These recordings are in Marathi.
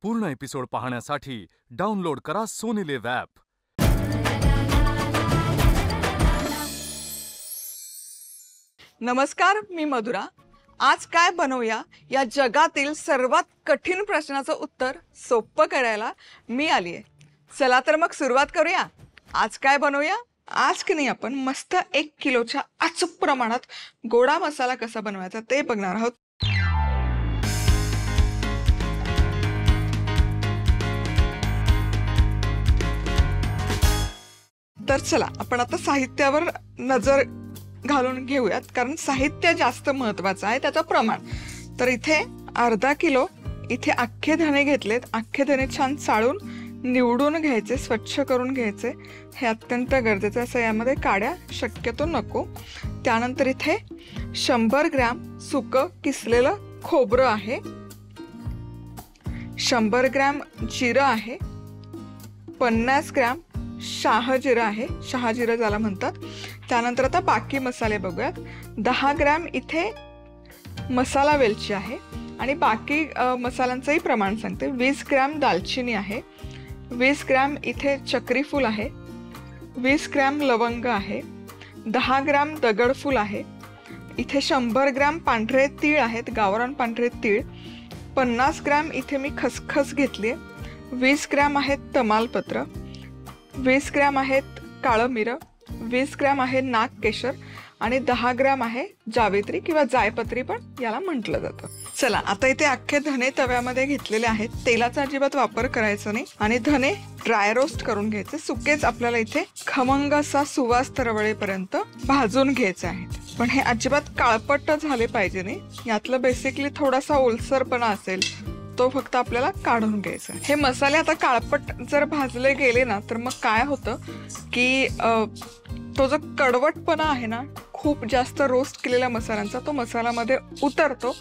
पूर्ण एपिसोड पाहण्यासाठी डाउनलोड करा सोनी लिव्ह ॲप। नमस्कार, मी मधुरा। आज काय बनवूया या जगातील सर्वात कठीण प्रश्नाचं उत्तर सोपं करायला मी आली आहे। चला तर मग सुरुवात करूया। आज काय बनवूया? आज की नाही आपण मस्त 1 किलोच्या अचूक प्रमाणात गोडा मसाला कसा बनवायचा ते बघणार आहोत। तर चला आपण आता साहित्यावर नजर घालून घेऊयात, कारण साहित्य जास्त महत्वाचं आहे, त्याचं प्रमाण। तर इथे अर्धा किलो इथे अख्खे धणे घेतलेत। अख्खे धणे छान चाळून निवडून घ्यायचे, स्वच्छ करून घ्यायचे, हे अत्यंत गरजेचं असं। यामध्ये काड्या शक्यतो नको। त्यानंतर इथे 100 ग्रॅम सुकं किसलेलं खोबरं आहे, 100 ग्रॅम जिरं आहे, 50 ग्रॅम शहाजिरं आहे, शहाजिरं ज्याला म्हणतात। त्यानंतर आता बाकी मसाले बघूयात। 10 ग्रॅम इथे मसाला वेलची आहे आणि बाकी मसाल्यांचंही प्रमाण सांगते। 20 ग्रॅम दालचिनी आहे, 20 ग्रॅम इथे चक्री फूल आहे, 20 ग्रॅम लवंग आहे, 10 ग्रॅम दगडफूल आहे, इथे 100 ग्रॅम पांढरे तीळ आहेत, गावरान पांढरे तीळ, 50 ग्रॅम इथे मी खसखस घेतली आहे, 20 ग्रॅम आहेत तमालपत्र, 20 ग्रॅम आहेत काळं मिरं, 20 ग्रॅम आहे नागकेशर आणि 10 ग्रॅम आहे जावेत्री किंवा जायपत्री पण याला म्हटलं जातं। चला आता इथे अख्खे धणे तव्यामध्ये घेतलेले आहेत। तेलाचा अजिबात वापर करायचा नाही आणि धणे ड्राय रोस्ट करून घ्यायचे। सुकेच आपल्याला इथे खमंग असा सुवास तरवळेपर्यंत भाजून घ्यायचे आहेत, पण हे अजिबात काळपट झाले पाहिजे नाही। यातलं बेसिकली थोडासा ओलसरपणा असेल तो फक्त आपल्याला काढून घ्यायचा। हे मसाले आता काळपट जर भाजले गेले ना तर मग काय होतं की तो जो कडवटपणा आहे ना खूप जास्त रोस्ट केलेल्या मसाल्यांचा तो मसाल्यामध्ये उतरतो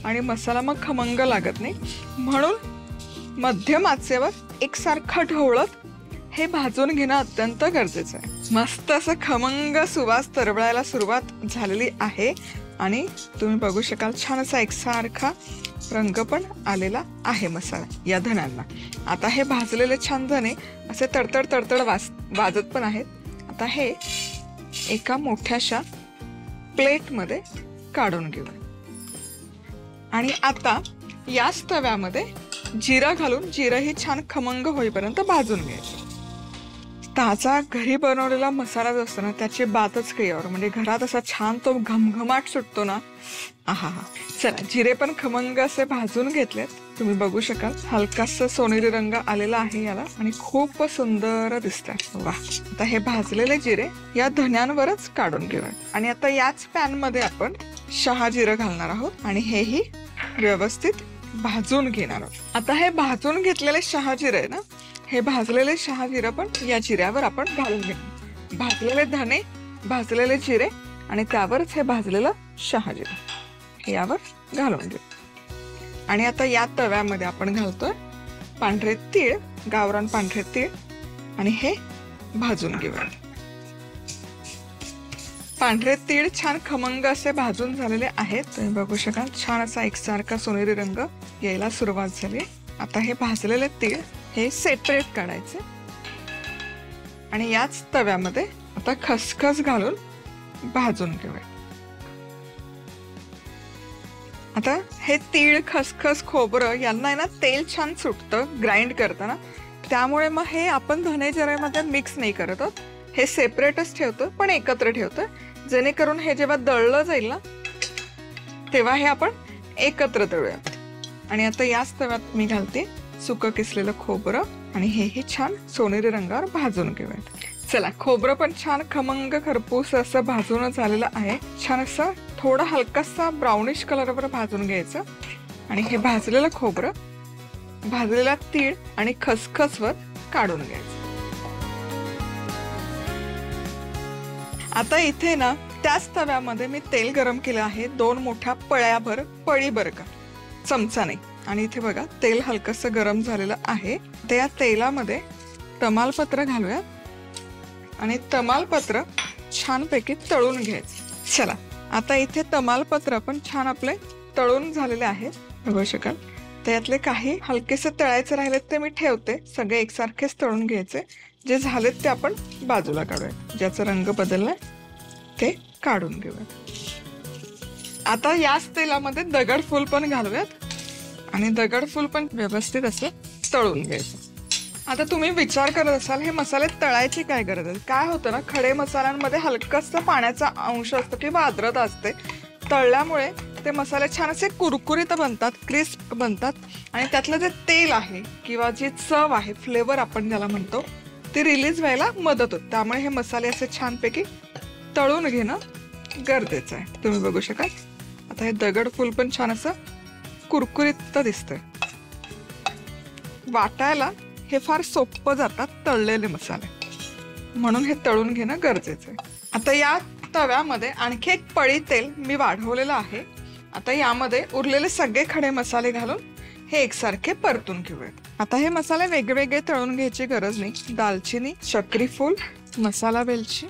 आणि मसाला मग खमंग लागत नाही। म्हणून मध्यम आचेवर एकसारखं ढवळत हे भाजून घेणं अत्यंत गरजेचं आहे। मस्त असं खमंग सुवास तरवळायला सुरुवात झालेली आहे आणि तुम्ही बघू शकाल छान असा एकसारखा रंग पण आलेला आहे मसाला या धण्यांना। आता हे भाजलेले छान धणे असे तडतड तडतड वाजत पण आहेत। आता हे एका मोठ्याशा प्लेटमध्ये काढून घेऊ आणि आता याच तव्यामध्ये जिरं घालून जिरंही छान खमंग होईपर्यंत भाजून घ्यायचं। ताजा घरी बनवलेला मसाला जो असतो ना त्याची बातच काही और, म्हणजे घरात असा छान तो घमघमाट सुटतो ना, आहा हा। चला जिरे पण खमंग असे भाजून घेतलेत, तुम्ही बघू शकाल हलकासा सोनेरी रंग आलेला आहे याला आणि खूप सुंदर दिसतात। वा, आता हे भाजलेले जिरे या धण्यांवरच काढून घेऊया आणि आता याच पॅन मध्ये आपण शहाजिरं घालणार आहोत आणि हेही व्यवस्थित भाजून घेणार आहोत। आता हे भाजून घेतलेले शहाजिरं आहे ना, हे भाजलेले शहाजिरं पण या जिऱ्यावर आपण घालून घेऊ। भाजलेले धणे, भाजलेले जिरे आणि त्यावरच हे भाजलेलं शहाजिरं हे यावर घालून घेऊ आणि आता या तव्यामध्ये आपण घालतोय पांढरे तीळ, गावरान पांढरे तीळ आणि हे भाजून घेऊया। पांढरे तीळ छान खमंग असे भाजून झालेले आहेत, तुम्ही बघू शकाल छान असा एकसारखा सोनेरी रंग यायला सुरुवात झाली। आता हे भाजलेले तीळ हे सेपरेट काढायचे आणि याच तव्यामध्ये आता खसखस घालून भाजून घेऊया। आता हे तीळ, खसखस, खोबरं यांना आहे ना तेल छान सुटतं ग्राइंड करताना, त्यामुळे मग हे आपण धणे जिऱ्यामध्ये मिक्स नाही करत आहोत, हे सेपरेटच ठेवतो पण एकत्र ठेवतो, जेणेकरून हे जेव्हा दळलं जाईल ना तेव्हा हे आपण एकत्र दळूया। आणि आता याच तव्यात मी घालते सुकं किसलेलं खोबरं आणि हेही छान सोनेरी रंगावर भाजून घेऊयात। चला खोबरं पण छान खमंग खरपूस असं भाजून झालेलं आहे, छान असं थोडा हलकासा ब्राउनिश कलरवर भाजून घ्यायचं आणि हे भाजलेलं खोबरं भाजलेला तीळ आणि खसखसवर काढून घ्यायचं। आता इथे ना त्याच तव्यामध्ये मी तेल गरम केलं आहे, 2 मोठ्या पळ्याभर, पळी बरं का, चमचा नाही। आणि इथे बघा तेल हलकसं गरम झालेलं आहे, त्या तेलामध्ये तमालपत्र घालूया आणि तमालपत्र छानपैकी तळून घ्यायचं। चला आता इथे तमालपत्र पण छान आपले तळून झालेले आहेत, बघू शकाल तर यातले काही हलकेसे तळायचे राहिलेत ते मी ठेवते, सगळे एकसारखेच तळून घ्यायचे. जे झालेत ते आपण बाजूला काढूयात. ज्याचा रंग बदललाय ते काढून घेऊयात. आता याच तेलामध्ये दगडफूल पण घालूयात आणि दगडफूल पण व्यवस्थित असे तळून घ्यायचं. आता तुम्ही विचार करत असाल हे मसाले तळायची काय गरज आहे. काय होतं ना, खडे मसाल्यांमध्ये हलकासा पाण्याचा अंश असतो किंवा आर्द्रता असते. तळल्यामुळे ते मसाले छान असे कुरकुरीत बनतात, क्रिस्प बनतात आणि त्यातलं जे तेल आहे किंवा जी चव आहे, फ्लेवर आपण ज्याला म्हणतो, ती रिलीज व्हायला मदत होते. त्यामुळे हे मसाले असे छानपैकी तळून घेणं गरजेचं आहे. तुम्ही बघू शकाल आता हे दगडफूल पण छान असं कुरकुरीत दिसतंय. वाटायला हे फार सोपं जातात तळलेले मसाले, म्हणून हे तळून घेणं गरजेचं आहे. आता या तव्यामध्ये आणखी एक पळी तेल मी वाढवलेलं आहे. आता यामध्ये उरलेले सगळे खडे मसाले घालून हे एकसारखे परतून घेऊयात. आता हे मसाले वेगवेगळे तळून घ्यायची गरज नाही. दालचिनी, चक्री फूल, मसाला वेलची,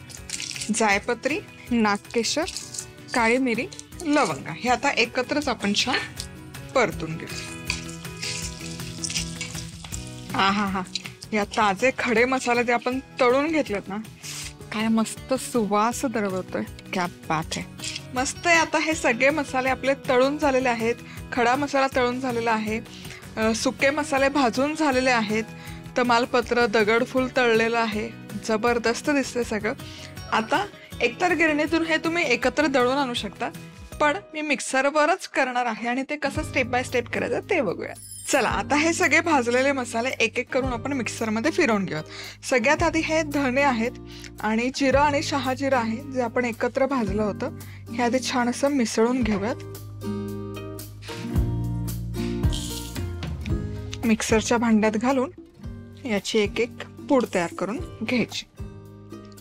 जायपत्री, नागकेशर, काळी मिरी, लवंगा हे आता एकत्रच आपण छान परतून घेऊ. हा या ताजे खडे मसाले जे आपण तळून घेतलेत ना, काय मस्त सुवास दरवळतोय. क्या बात आहे, मस्त आहे. आता हे सगळे मसाले आपले तळून झालेले आहेत. खडा मसाला तळून झालेला आहे, सुके मसाले भाजून झालेले आहेत, तमालपत्र, दगडफूल तळलेलं आहे. जबरदस्त दिसतंय सगळं. आता एकतर गिरणीतून हे तुम्ही एकत्र दळून आणू शकता, पण मी मिक्सरवरच करणार आहे आणि ते कसं स्टेप बाय स्टेप करायचं ते बघूया. चला, आता हे सगळे भाजलेले मसाले एक एक करून आपण मिक्सरमध्ये फिरवून घेऊयात. सगळ्यात आधी हे धणे आहेत आणि जिरं आणि शहाजिरं आहे जे आपण एकत्र भाजलं होतं. हे आधी छान असं मिसळून घेऊयात. मिक्सरच्या भांड्यात घालून याची एक एक पूड तयार करून घ्यायची.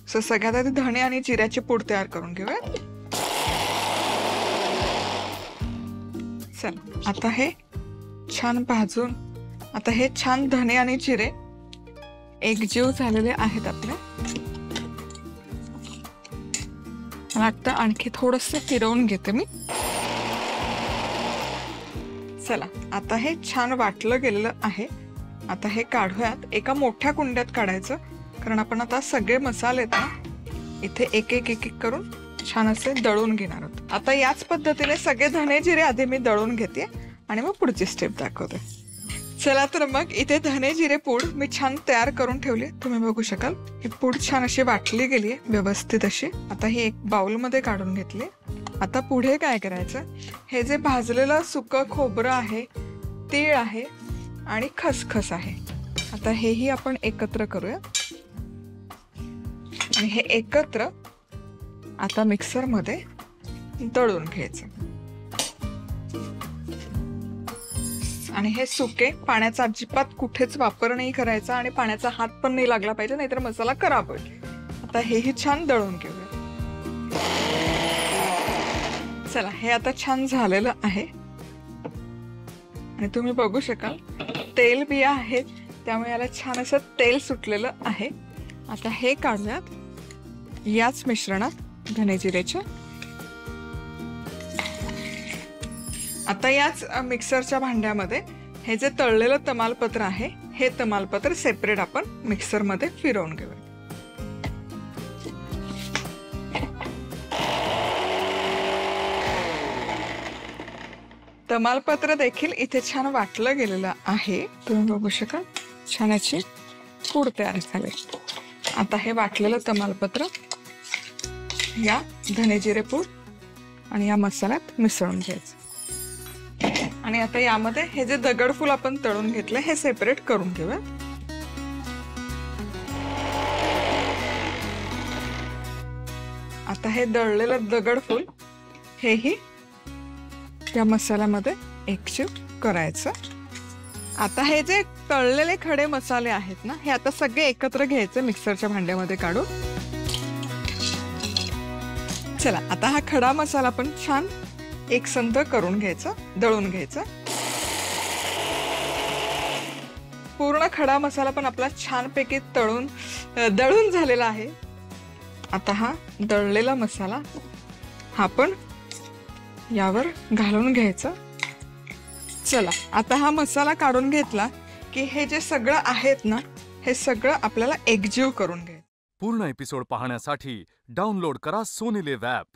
सगळ्यात आधी धणे आणि जिऱ्याची पूड तयार करून घेऊयात. चला, आता हे छान भाजून, आता हे छान धणे आणि जिरे एकजीव झालेले आहेत आपले. मला वाटतं आणखी थोडंसं फिरवून घेते मी. चला, आता हे छान वाटलं गेलेलं आहे. आता हे काढूयात. एका मोठ्या कुंड्यात काढायचं, कारण आपण आता सगळे मसाले ना इथे एक एक एक एक करून छान असे दळून घेणार आहोत. आता याच पद्धतीने सगळे धणे जिरे आधी मी दळून घेते आणि मग पुढची स्टेप दाखवते. चला, तर मग इथे धणे जिरे पूड मी छान तयार करून ठेवली. तुम्ही बघू शकाल ही पूड छान अशी वाटली गेली आहे व्यवस्थित अशी. आता ही एक बाउलमध्ये काढून घेतली. आता पुढे काय करायचं, हे जे भाजलेलं सुकं खोबरं आहे, तीळ आहे आणि खसखस आहे, आता हेही आपण एकत्र करूया आणि हे एकत्र आता मिक्सरमध्ये दळून घ्यायचं. आणि हे सुके, पाण्याचा अजिबात कुठेच वापर नाही करायचा आणि पाण्याचा हात पण नाही लागला पाहिजे, नाहीतर मसाला खराब होईल. आता हेही छान दळून घेऊया. चला, हे आता छान झालेलं आहे आणि तुम्ही बघू शकाल तेल बिया आहेत, त्यामुळे याला छान असं तेल सुटलेलं आहे. आता हे काढूयात याच मिश्रणात धने जिऱ्याच्या. आता याच मिक्सरच्या भांड्यामध्ये हे जे तळलेलं तमालपत्र आहे, हे तमालपत्र सेपरेट आपण मिक्सरमध्ये फिरवून घेऊया. तमालपत्र देखील इथे छान वाटलं गेलेलं आहे. तुम्ही बघू शकाल छान याची पूड तयार झाली. आता हे वाटलेलं तमालपत्र या धने जिरे पूड आणि या मसाल्यात मिसळून घ्यायचं. आणि आता यामध्ये हे जे दगडफूल आपण तळून घेतले हे सेपरेट करून घेऊया. आता हे दळलेलं दगडफूल हेही या मसाल्यामध्ये एकजीव करायचं. आता हे जे तळलेले खडे मसाले आहेत ना, हे आता सगळे एकत्र घ्यायचे मिक्सरच्या भांड्यामध्ये काढून. चला, आता हा खडा मसाला पण छान एकसंध करून घ्यायचा, दळून घ्यायचा. पूर्ण खडा मसाला पण आपला छानपैकी दळून झालेला आहे. आता हा दळलेला मसाला हा पण यावर घालून घ्यायचा. चला आता हा मसाला काढून घेतला की हे जे सगळं आहेत ना, हे सगळं आपल्याला एकजीव करून घ्यायचं. पूर्ण एपिसोड पाहण्यासाठी डाउनलोड करा सोनी लिव्ह ॲप.